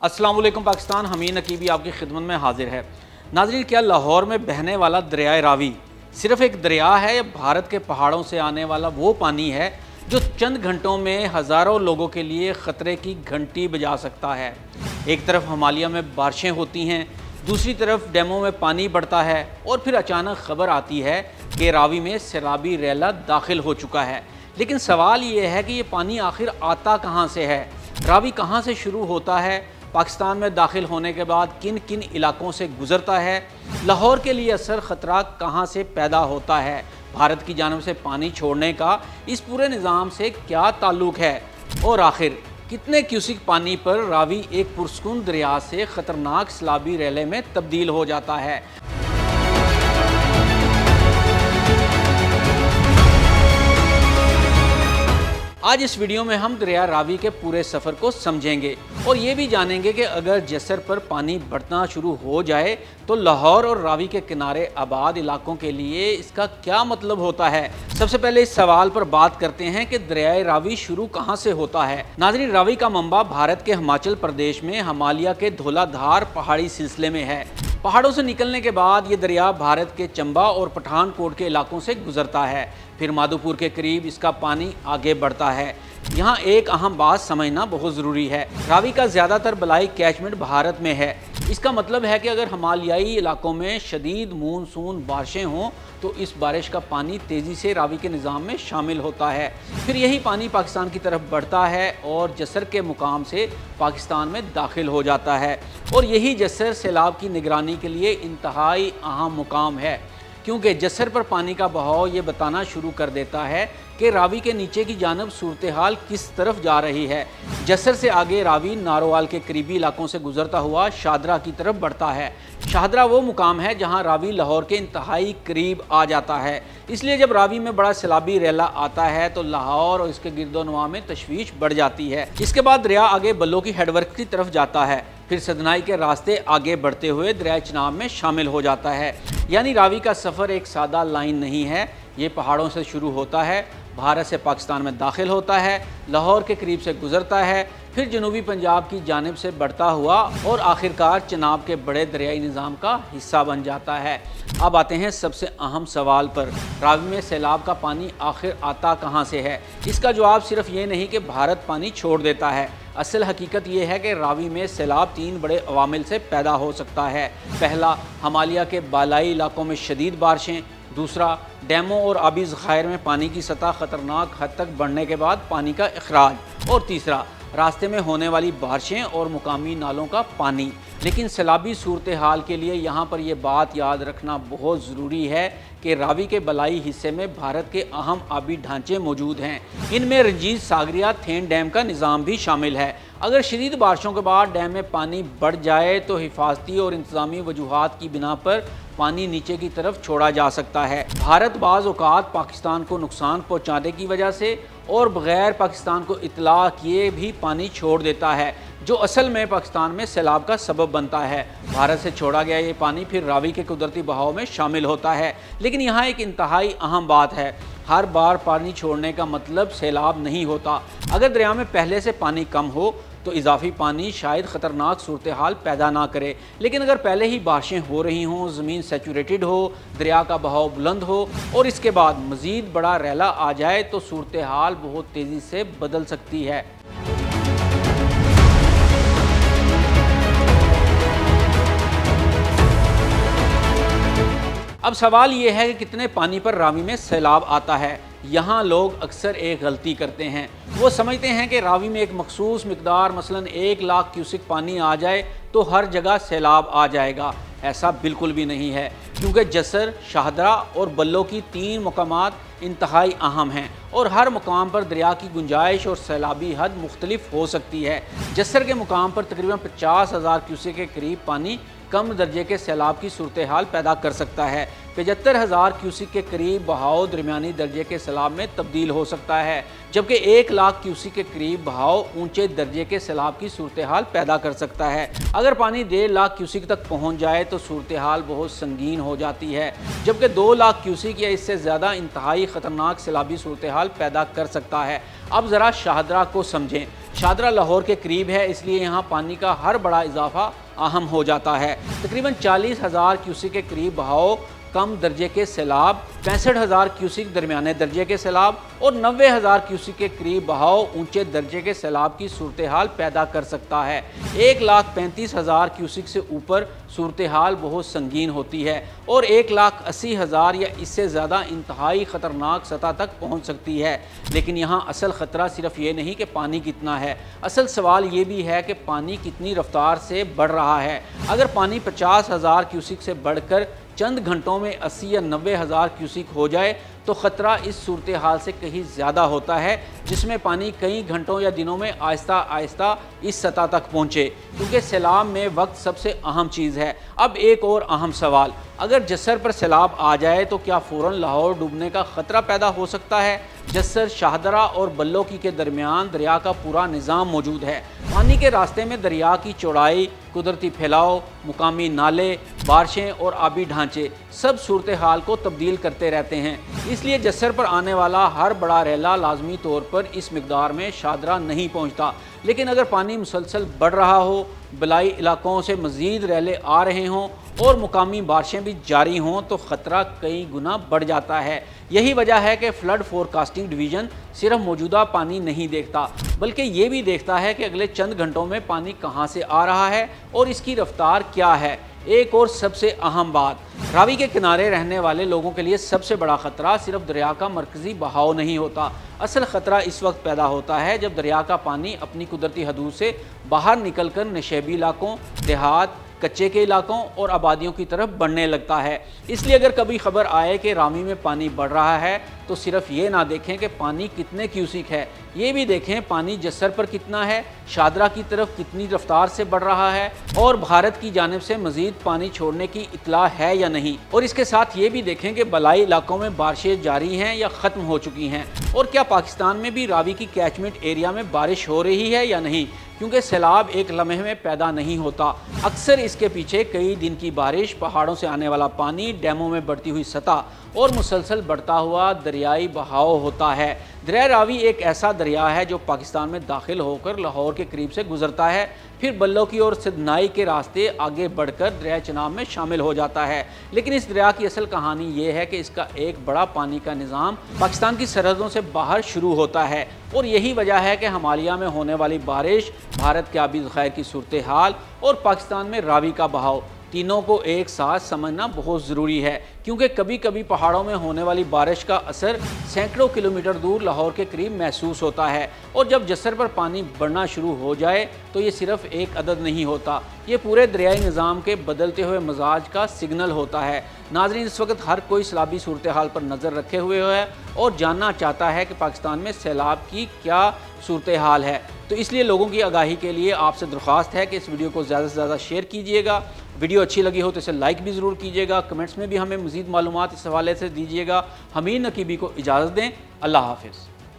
अस्सलाम वालेकुम पाकिस्तान। हमीद नकीबी आपकी खिदमत में हाजिर है। नाज़रीन, क्या लाहौर में बहने वाला दरियाए रावी सिर्फ़ एक दरिया है या भारत के पहाड़ों से आने वाला वो पानी है जो चंद घंटों में हज़ारों लोगों के लिए ख़तरे की घंटी बजा सकता है। एक तरफ हिमालय में बारिशें होती हैं, दूसरी तरफ डैमों में पानी बढ़ता है और फिर अचानक खबर आती है कि रावी में सैलाबी रैला दाखिल हो चुका है। लेकिन सवाल ये है कि ये पानी आखिर आता कहाँ से है, रावी कहाँ से शुरू होता है, पाकिस्तान में दाखिल होने के बाद किन किन इलाकों से गुज़रता है, लाहौर के लिए असर ख़तरा कहाँ से पैदा होता है, भारत की जानिब से पानी छोड़ने का इस पूरे निज़ाम से क्या ताल्लुक़ है और आखिर कितने क्यूसिक पानी पर रावी एक पुरसुकून दरिया से ख़तरनाक सैलाबी रैले में तब्दील हो जाता है। आज इस वीडियो में हम दरिया रावी के पूरे सफ़र को समझेंगे और ये भी जानेंगे कि अगर जसर पर पानी बढ़ना शुरू हो जाए तो लाहौर और रावी के किनारे आबाद इलाकों के लिए इसका क्या मतलब होता है। सबसे पहले इस सवाल पर बात करते हैं कि दरियाए रावी शुरू कहाँ से होता है। नाज़रीन, रावी का मंबा भारत के हिमाचल प्रदेश में हिमालय के धौलाधार पहाड़ी सिलसिले में है। पहाड़ों से निकलने के बाद ये दरिया भारत के चंबा और पठानकोट के इलाकों से गुजरता है, फिर माधोपुर के करीब इसका पानी आगे बढ़ता है। यहाँ एक अहम बात समझना बहुत ज़रूरी है, रावी का ज़्यादातर बलाई कैचमेंट भारत में है। इसका मतलब है कि अगर हिमालयाई इलाकों में शदीद मानसून बारिशें हों तो इस बारिश का पानी तेज़ी से रावी के निज़ाम में शामिल होता है, फिर यही पानी पाकिस्तान की तरफ बढ़ता है और जसर के मुकाम से पाकिस्तान में दाखिल हो जाता है। और यही जसर सैलाब की निगरानी के लिए इंतहाई अहम मुकाम है, क्योंकि जसर पर पानी का बहाव ये बताना शुरू कर देता है कि रावी के नीचे की जानब सूरत हाल किस तरफ जा रही है। जसर से आगे रावी नारोवाल के करीबी इलाकों से गुजरता हुआ शाहदरा की तरफ बढ़ता है। शाहदरा वो मुकाम है जहां रावी लाहौर के इंतहाई करीब आ जाता है, इसलिए जब रावी में बड़ा सैलाबी रैला आता है तो लाहौर और इसके गिरदोनवा में तशवीश बढ़ जाती है। इसके बाद दरिया आगे बल्लो की हेडवर्क की तरफ जाता है, फिर सदनाई के रास्ते आगे बढ़ते हुए दरियाए चिनाब में शामिल हो जाता है। यानी रावी का सफ़र एक सादा लाइन नहीं है, ये पहाड़ों से शुरू होता है, भारत से पाकिस्तान में दाखिल होता है, लाहौर के करीब से गुजरता है, फिर जनूबी पंजाब की जानिब से बढ़ता हुआ और आखिरकार चिनाब के बड़े दरियाई निज़ाम का हिस्सा बन जाता है। अब आते हैं सबसे अहम सवाल पर, रावी में सैलाब का पानी आखिर आता कहाँ से है। इसका जवाब सिर्फ ये नहीं कि भारत पानी छोड़ देता है, असल हकीकत ये है कि रावी में सैलाब तीन बड़े अवामिल से पैदा हो सकता है। पहला, हिमालय के बालाई इलाकों में शदीद बारिशें, दूसरा, डैमों और आबी ज़खायर में पानी की सतह ख़तरनाक हद तक बढ़ने के बाद पानी का अखराज, और तीसरा, रास्ते में होने वाली बारिशें और मुकामी नालों का पानी। लेकिन सैलाबी सूरत हाल के लिए यहाँ पर यह बात याद रखना बहुत ज़रूरी है कि रावी के बलाई हिस्से में भारत के अहम आबी ढांचे मौजूद हैं। इनमें रंजीत सागरिया थेन डैम का निज़ाम भी शामिल है। अगर शदीद बारिशों के बाद डैम में पानी बढ़ जाए तो हिफाजती और इंतज़ामी वजूहात की बिना पर पानी नीचे की तरफ छोड़ा जा सकता है। भारत बाज़ औक़ात पाकिस्तान को नुकसान पहुँचाने की वजह से और बग़ैर पाकिस्तान को इत्तला किए भी पानी छोड़ देता है, जो असल में पाकिस्तान में सैलाब का सबब बनता है। भारत से छोड़ा गया ये पानी फिर रावी के कुदरती बहाव में शामिल होता है। लेकिन यहाँ एक इंतहाई अहम बात है, हर बार पानी छोड़ने का मतलब सैलाब नहीं होता। अगर दरिया में पहले से पानी कम हो तो इजाफी पानी शायद ख़तरनाक सूरत हाल पैदा ना करे, लेकिन अगर पहले ही बारिशें हो रही हों, ज़मीन सैचुरेटेड हो, दरिया का बहाव बुलंद हो और इसके बाद मज़ीद बड़ा रैला आ जाए तो सूरत हाल बहुत तेज़ी से बदल सकती है। अब सवाल ये है कि कितने पानी पर रावी में सैलाब आता है। यहाँ लोग अक्सर एक गलती करते हैं, वो समझते हैं कि रावी में एक मखसूस मिकदार मसलन 1 लाख क्यूसिक पानी आ जाए तो हर जगह सैलाब आ जाएगा। ऐसा बिल्कुल भी नहीं है, क्योंकि जसर, शाहदरा और बल्लो की 3 मकामात इंतहाई अहम हैं और हर मुकाम पर दरिया की गुंजाइश और सैलाबी हद मुख्तलिफ हो सकती है। जसर के मुकाम पर तकरीबन 50,000 क्यूसिक के करीब पानी कम दर्जे के सैलाब की सूरत हाल पैदा कर सकता है। 75,000 क्यूसिक के करीब बहाव दरमियानी दर्जे के सैलाब में तब्दील हो सकता है, जबकि 1 लाख क्यूसिक के करीब बहाव ऊंचे दर्जे के सैलाब की सूरत हाल पैदा कर सकता है। अगर पानी 1.5 लाख क्यूसिक तक पहुंच जाए तो सूरत हाल बहुत संगीन हो जाती है, जबकि 2 लाख क्यूसिक या इससे ज़्यादा इंतहाई ख़तरनाक सैलाबी सूरत हाल पैदा कर सकता है। अब ज़रा शाहदरा को समझें। शादरा लाहौर के करीब है, इसलिए यहाँ पानी का हर बड़ा इजाफा अहम हो जाता है। तकरीबन 40,000 क्यूसिक के करीब बहाव कम दर्जे के सैलाब, 65,000 क्यूसिक दरमियाने दर्जे के सैलाब और 90,000 क्यूसिक के करीब बहाव ऊंचे दर्जे के सैलाब की सूरत हाल पैदा कर सकता है। 1,35,000 क्यूसिक से ऊपर सूरत हाल बहुत संगीन होती है और 1,80,000 या इससे ज़्यादा इंतहाई ख़तरनाक सतह तक पहुँच सकती है। लेकिन यहाँ असल ख़तरा सिर्फ ये नहीं कि पानी कितना है, असल सवाल ये भी है कि पानी कितनी रफ्तार से बढ़ रहा है। अगर पानी 50,000 क्यूसिक से बढ़कर चंद घंटों में 80 या 90,000 क्यूसिक हो जाए तो ख़तरा इस सूरत हाल से कहीं ज़्यादा होता है, जिसमें पानी कई घंटों या दिनों में आहिस्ता आहिस्ता इस सतह तक पहुँचे, क्योंकि सैलाब में वक्त सबसे अहम चीज़ है। अब एक और अहम सवाल, अगर जस्सर पर सैलाब आ जाए तो क्या फ़ौरन लाहौर डूबने का ख़तरा पैदा हो सकता है? जस्सर, शाहदरा और बल्लोकी के दरमियान दरिया का पूरा निज़ाम मौजूद है। पानी के रास्ते में दरिया की चौड़ाई, कुदरती फैलाव, मुकामी नाले, बारिशें और आबी ढांचे सब सूरत हाल को तब्दील करते रहते हैं। इसलिए जस्सर पर आने वाला हर बड़ा रैला लाजमी तौर पर इस मिकदार में शादरा नहीं पहुंचता। लेकिन अगर पानी मुसलसल बढ़ रहा हो, बलाई इलाकों से मज़ीद रैले आ रहे हों और मुकामी बारिशें भी जारी हों तो ख़तरा कई गुना बढ़ जाता है। यही वजह है कि फ़्लड फोरकास्टिंग डिवीज़न सिर्फ मौजूदा पानी नहीं देखता, बल्कि ये भी देखता है कि अगले चंद घंटों में पानी कहाँ से आ रहा है और इसकी रफ्तार क्या है। एक और सबसे अहम बात, रावी के किनारे रहने वाले लोगों के लिए सबसे बड़ा ख़तरा सिर्फ दरिया का मरकज़ी बहाव नहीं होता। असल ख़तरा इस वक्त पैदा होता है जब दरिया का पानी अपनी कुदरती हदूद से बाहर निकलकर नशेबी इलाकों, देहात, कच्चे के इलाकों और आबादियों की तरफ बढ़ने लगता है। इसलिए अगर कभी खबर आए कि रावी में पानी बढ़ रहा है तो सिर्फ ये ना देखें कि पानी कितने क्यूसिक है, ये भी देखें पानी जस्सर पर कितना है, शादरा की तरफ कितनी रफ्तार से बढ़ रहा है और भारत की जानिब से मज़ीद पानी छोड़ने की इत्तला है या नहीं। और इसके साथ ये भी देखें कि बलाई इलाकों में बारिशें जारी हैं या ख़त्म हो चुकी हैं और क्या पाकिस्तान में भी रावी की कैचमेंट एरिया में बारिश हो रही है या नहीं, क्योंकि सैलाब एक लम्हे में पैदा नहीं होता। अक्सर इसके पीछे कई दिन की बारिश, पहाड़ों से आने वाला पानी, डैमों में बढ़ती हुई सतह और मुसलसल बढ़ता हुआ दरियाई बहाव होता है। दरिया रावी एक ऐसा दरिया है जो पाकिस्तान में दाखिल होकर लाहौर के करीब से गुजरता है, फिर बल्लोकी और सिदनाई के रास्ते आगे बढ़कर दरिया चनाब में शामिल हो जाता है। लेकिन इस दरिया की असल कहानी ये है कि इसका एक बड़ा पानी का निज़ाम पाकिस्तान की सरहदों से बाहर शुरू होता है और यही वजह है कि हिमालय में होने वाली बारिश, भारत के आबी ज़खायर की सूरत हाल और पाकिस्तान में रावी का बहाव, तीनों को एक साथ समझना बहुत ज़रूरी है, क्योंकि कभी कभी पहाड़ों में होने वाली बारिश का असर सैकड़ों किलोमीटर दूर लाहौर के करीब महसूस होता है और जब जस्सर पर पानी बढ़ना शुरू हो जाए तो ये सिर्फ एक अदद नहीं होता, ये पूरे दरियाई निज़ाम के बदलते हुए मिजाज का सिग्नल होता है। नाज़रीन, इस वक्त हर कोई सैलाबी सूरत हाल पर नज़र रखे हुए है और जानना चाहता है कि पाकिस्तान में सैलाब की क्या सूरत हाल है। तो इसलिए लोगों की आगाही के लिए आपसे दरख्वास्त है कि इस वीडियो को ज़्यादा से ज़्यादा शेयर कीजिएगा। वीडियो अच्छी लगी हो तो इसे लाइक भी ज़रूर कीजिएगा। कमेंट्स में भी हमें मज़ीद मालूमात इस हवाले से दीजिएगा। हमीद नकीबी को इजाज़त दें। अल्लाह हाफ़िज़।